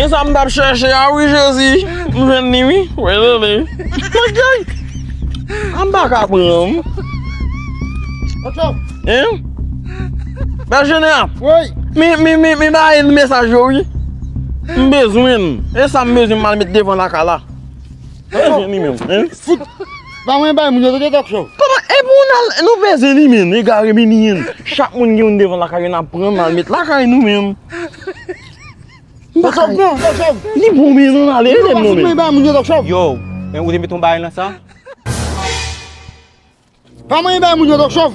E sa mdap cherche a oui Jésus. Mwen ni oui. Wè lè. Magay. Am baka pram. Tok. Hein? Bergenet. Oui. Mi ba yon message yo oui. Mbezwen. E sa mbezwen mal met devant la kala. Ni men. Hein? Fout. Ba mwen bay moun yo de tok show. E pou nou bezwen ni men. E gare mi ni yen. Chak moun yon devant la kala yon ap pran mal met la kala nou men. Tok non, tok. Li pou men non ale. Mwen bay moun yo tok show. Yo, men ou de meton bay nan sa? Ba mwen bay moun yo tok show.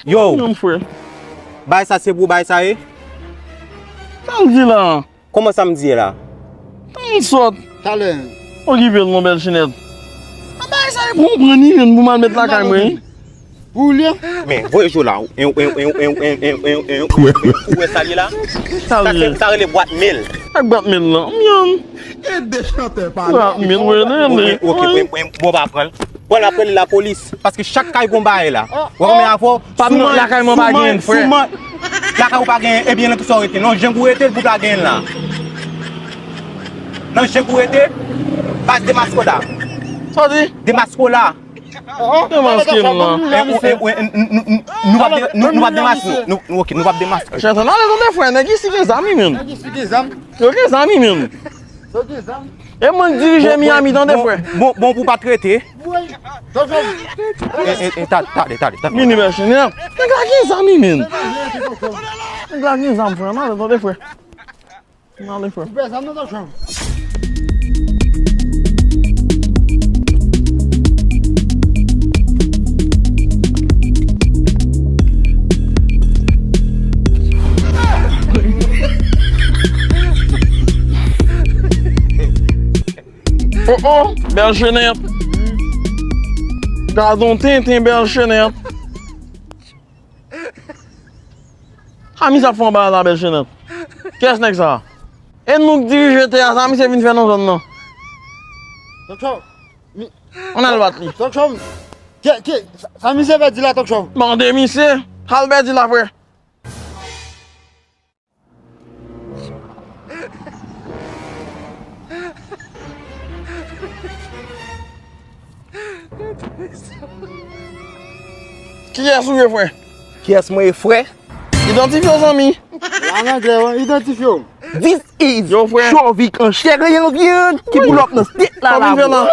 Yo, Yon fwe. bay sa se pou bay sa e? Sa l di la. Koman sa m diye la? Tan sot. Tale. O ki vel mon bel chinet. A bay sa yon pou pran ni yon pou mal met la kala mwen. Pou liye? Men, voye jo la. Ou e sali la? Sa li. Sa rele boat mil. Ak bat men la. Myan. E de chante pa. Bat men wè lè. Ok, mwen ba aprel. Mwen aprel la polis. Paske chak kay kon ba e la. Wè mwen avò. Pa mwen la kay mwen ba gen fwe. La kay ou pa gen, ebyen nan tout sa rete. Non, jen kou ete pou la gen la. Non, jen kou ete. Bas demasko la. Sa di? Demasko la. Demaske la. Nou wap demasko. Nou wap demasko. Chetan nan le ton de fwe. Ne ki si ke zami men. Explique zam. Yo ke zami men. Tok zam. E mwen dirije Miami ton de fwe. Bon pou pa trete. Oui. Tok show. Tade. Mini bel chinet. Nèk la ki zami men. Nèk la ki zami fwe. Nan le ton de fwe. Nan le fwe. Be zam non tok show. Oh, bel chinet. Gardon tintin bel chinet. Ha mi sa fon ba la bel chinet. Kes nek sa? E nou dirije te a sa mi se vin fè nan zon nan. Tok show. On al bat li. Tok show. Sa mi se ve di la tok show. Bande mi se. Halbe di la fwe. Ki es ou ye fwe? Ki es mwen e fwe? Identifyo zami. An angle, identifyo. This is Yo fwe. Chovik an chègre yon vyen ki pou lop nan stik la la Fwe nan.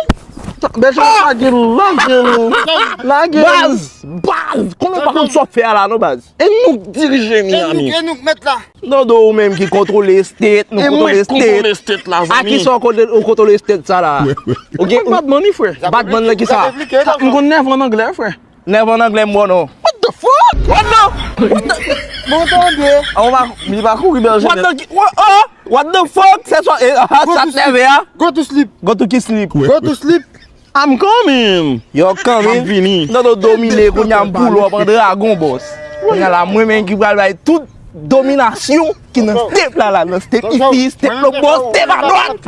Bel chinet la gel. Baz! Konon pa kon so fè la no baz? E nou dirije Miami. E nou met la. Non do ou menm ki kontrole state, nou E mwen kontrole kontrole state. state la A zami. ki so kontrole state sa la? Ok, Batman ni fwe. Batman la ki sa? Mwen kon nev an anglè fwe. Never nan glem mwen nou. What the fuck? What the? Bon tonde. On va, mi va kou bel chinet. What the fuck? Se so, sa neve ya? Go to sleep. Go to ki sleep. Go to sleep. I'm coming. Yo I'm coming. fini. Non do domine kon yan boul wap an dragon boss. Kon yan la mwen men ki pral bay tout dominasyon ki nan step la nan step ici, step lo boss, step a droite.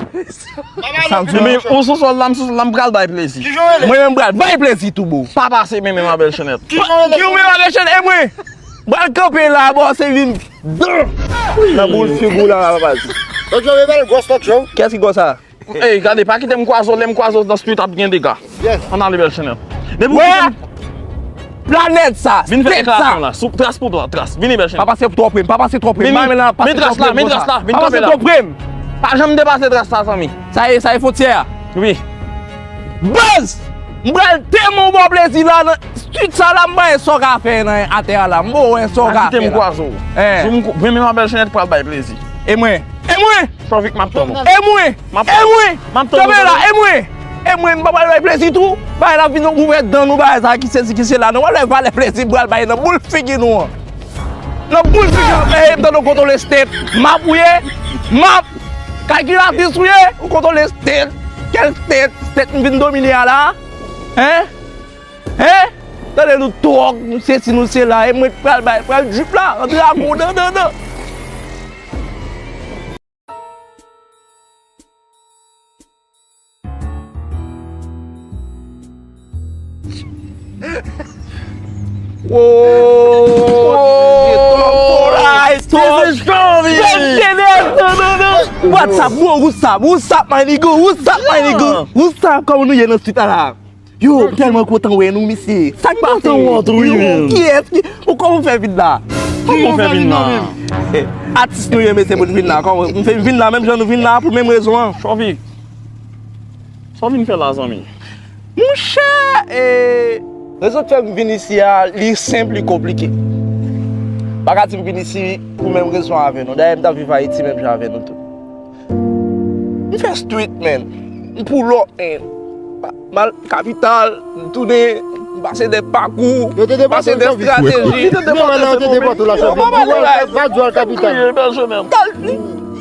Men ou sou sol lam pral bay plezi. Ki jowe le? Mwen men bral bay plezi tout bou. Pa pase men ma bel chinet. Ki jowe le? Ki ou men an chen e mwen? Bral kampe la boss e vin. La boule figou la baz. Tok jowe bel ghost tok show. Qu'est-ce qui go ça? Hey, gade pa ki tem kwazo, lem kwazo dan street ap gen dega. Yes. An ale bel chinet. De pou Ouais! Planète ça! vin fè Step eklasyon ça! la. Sou tras pou tras. Vini bel Pa chinet. pase trop prime, pa pase trop prime. Vini, Mwen vini tras la, vini tras la, vini Pa tope pase la. trop prime. Pa jam depase tras la sami. Ça y est frontière. Oui. Buzz! Mbral tellement bon plaisir là, street ça là, mwen so ka fè nan a terre là, mwen so ka A ki tem fè là. kwazo. Eh. Vin men ma bel chinet pral bay plezi. E mwen, Chovik map tono. Map tono. Tome la, mwen, mba bay plaisir tout, bay la vin nou ouvert dan nou bay sa ki se la, nou wale vale plaisir bral bay nan boule figi nou an. Nan boule figi, dan nou kontrole state, map ouye, map, kalkulatis ouye, ou kontrole state, quel state vin domine a la, Tade nou tok, nou se si nou se la, mwen pral bay, pral jup la, an dragon, nan. Oh! This is strong, This is WhatsApp, WhatsApp, my nigga, WhatsApp, comme nous y est dans ce là. Yo, tellement content ouais nous monsieur. Ça qui passe qui est-ce comment on fait vite là? Comment on fait vite là? Artiste nous y est mais c'est pour vite là. Comment on fait vite là même genre nous vite là pour même raison. Chovik. Ça vient faire la zami. Mon cher raison de faire venir ici c'est simple et compliqué. Pas qu'à venir ici pour même raison avec nous. D'ailleurs, m'ta vivre à Haïti même avec nous tout. On fait street man. Pour l'autre mal capital, tourner, passer des parcours, passer des stratégies.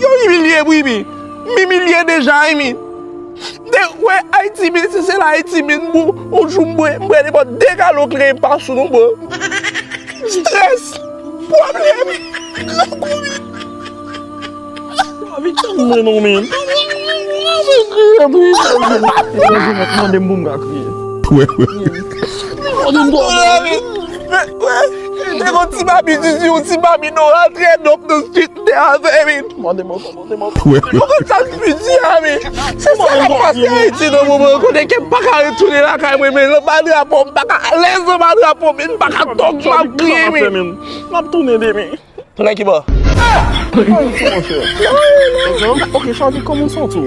Yo humilié oui. M'humilié déjà ouais Haïti c'est la Haïti on joue moi dégalo créé par sous nous stress problème Avec tout le monde men. T'es un petit babi, un petit babi, non, rentré dans le street, t'es avec. Comment ça se peut dire, c'est ça qui a passé à Haïti dans le moment, qu'on n'est pas qu'à retourner là, quand même, mais le bal drapeau, pas qu'à l'aise le bal drapeau, mais pas qu'à tomber, m'a crié, mais. M'a tourné des mains. Tourné qui va? Ok, Chovik, comment ça tout?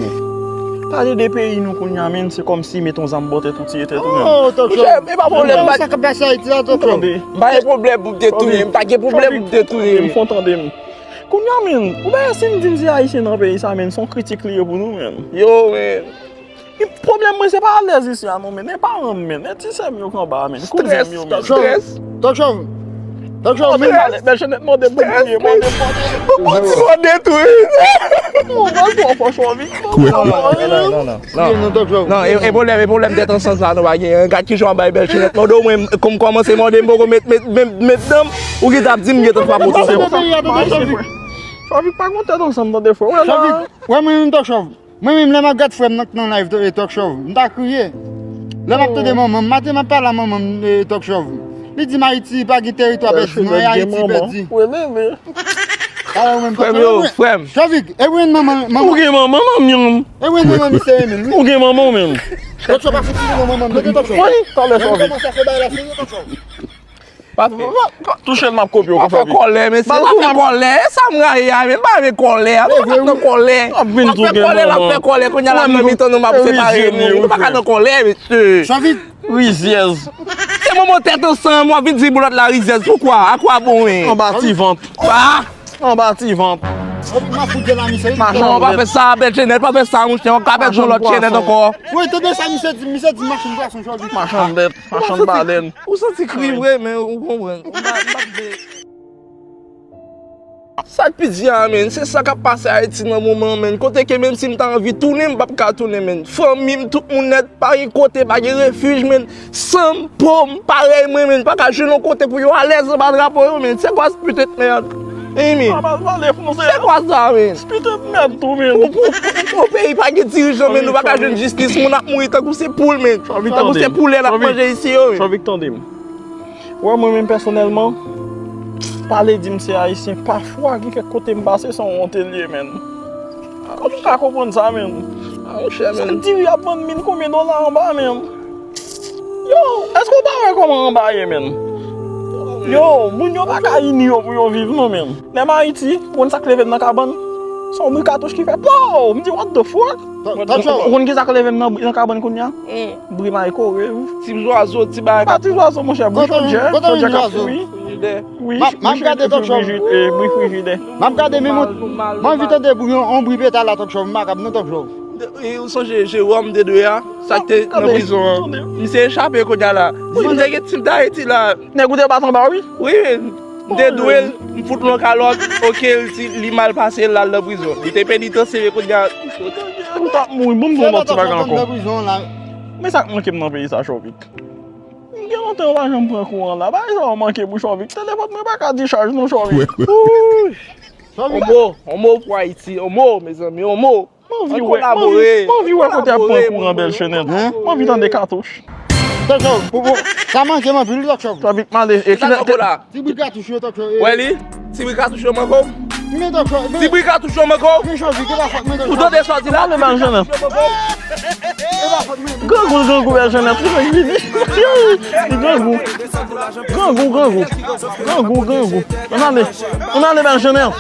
Parler des pays nous qu'on y amène, c'est comme si mettons zambote tout y était tout même. Oh, talk show. Mais pas problème, Ça qui passe à Haïti là, talk show. pas de problème pour détruire, pas de problème pour détruire. Il faut entendre. Qu'on y amène, ou bien si nous disons haïtien dans le pays, ça amène son critique lié pour nous même. Yo, man. Le problème, c'est pas à l'aise ici, non, mais n'est pas un men, c'est ça mieux qu'on va amener. Stress, stress. Talk show. Talk show. Mais je n'ai pas de bouclier, Pourquoi tu vas détruire? on va voir pour Chovik. Non, talk show. Non, et problème d'être ensemble là, nous va gagner. Un gars qui joue en bail belle chenette, moi do moi comme commencer moi de me mettre dame ou qui t'a dit me pas pour toi. Chovik pas monter ensemble dans des fois. Chovik, ouais, moi-même talk show. Moi-même, là, je frère dans live de talk show. Je t'ai crié. Là, je te dis, maman, je ne parle à maman de talk show. Il dit, Haïti, pas de territoire, Haïti, perdu. Oui, mais. Frère. Chovik, et oui, maman. Ok, maman, maman. Et oui, maman, c'est Emile. Ok, maman, même. Talk show, pas foutu de maman, de talk show. Oui, t'as le Chovik. Comment ça fait la série, talk show? Toucher ma copie au Pas café. colère, mais c'est pas colère, ça me raille, mais pas avec colère, pas colère. Ah, bien tout colère, la fait colère, qu'on y a la même temps, nous m'a séparé, nous pas de colère, monsieur. Chovik. Oui, yes. C'est mon tête ensemble, moi, vite dire boulot la rizière, pourquoi? À quoi bon? En bâti vente. Ah! En bâti vente. Ma foutu de la mise. On va faire ça, belle chaînette, pas faire ça, mon chien, on va faire l'autre chaînette encore. Oui, t'as dit ça, Michel dit machine poisson, Chovik. Marchand d'être, marchand de baleine. Où ça s'écrit vrai, mais on comprend. Ça qui dit, amen, c'est ça qui a passé à Haïti dans le moment, man. Côté que même si je t'ai envie de tourner, je ne peux pas tourner, man. Famille, tout le monde net, pas un côté, pas un refuge, man. Sans pomme, pareil, man. Pas qu'à jouer dans côté pour y aller à l'aise, pas de rapport, man. C'est quoi ce putain de merde? C'est quoi ça, man? Putain de merde, tout, man. Au pays, pas de dirigeant, man. Nous pas qu'à jouer de justice, on a mouru tant que c'est poule, man. Tant que c'est poulet, la manger ici, man. Chovik, tendez. Ouais, moi-même, personnellement, parler d'imse haïtien, parfois, il y a côté m'passe sans honte lié, man. Comment tu comprends ça, man? Ah, mon cher, Ça man. dit, il y a 20 000 combien de dollars en bas, man? Yo, est-ce qu'on parle comment en bas, man? Yo, moun yo pas qu'à ini yo pour yo vivre, non, man. Les Haïti, pour ça que levé dans la cabane, son bruit cartouche qui fait pow! Me dit, what the fuck? Talk show. On qui ça que levé dans la cabane qu'on y a? Bruit maïko, Petit oiseau, petit bague. pas tu vois ça, mon cher, bruit changer. Quand on y oiseau. Oui, Ma regarde talk show. bruit frigidaire. Ma regarde mes mots. Moi, invite des bouillons, on brille pétale la talk show. Ma regarde non talk show. Ou son Jérôme de deux, ça qui était dans la prison. Il s'est échappé quand il y a là. Il y a un type d'Haïti là. N'écoutez pas ton bar, oui? Oui, de doué, il fout le calotte, ok, il mal passé là dans la prison. Il était pénitentiaire quand il y a. Moi, bon, C'est bon, pas tu vas talk show encore. de prison là. Mais ça manque dans le pays, ça, Chovik. Il y a longtemps là, j'en prends courant là. Bah, ça va manquer pour Chovik. Téléphone, mais pas qu'à décharge, non, Chovik. On mot pour Haïti, on mot, mes amis, on mot. Mon vie, ouais, quand tu as pris un courant belle chenette. Mon vie dans des cartouches. Tok chov, sa manje man pil tok chov. Toi vite mal et Sa nan ko la? Ti bri katouche yo tok chov. Wè li? Si bri ka touche yo man kom? Men tok chov, Si bri ka touche yo man kom? men chov, ke ba fok men tok Ou chov. do de sorti la? le ban jeunesse. E ba fok men. Grand goût, la jeunesse. Grand goût. On a les ban jeunesse.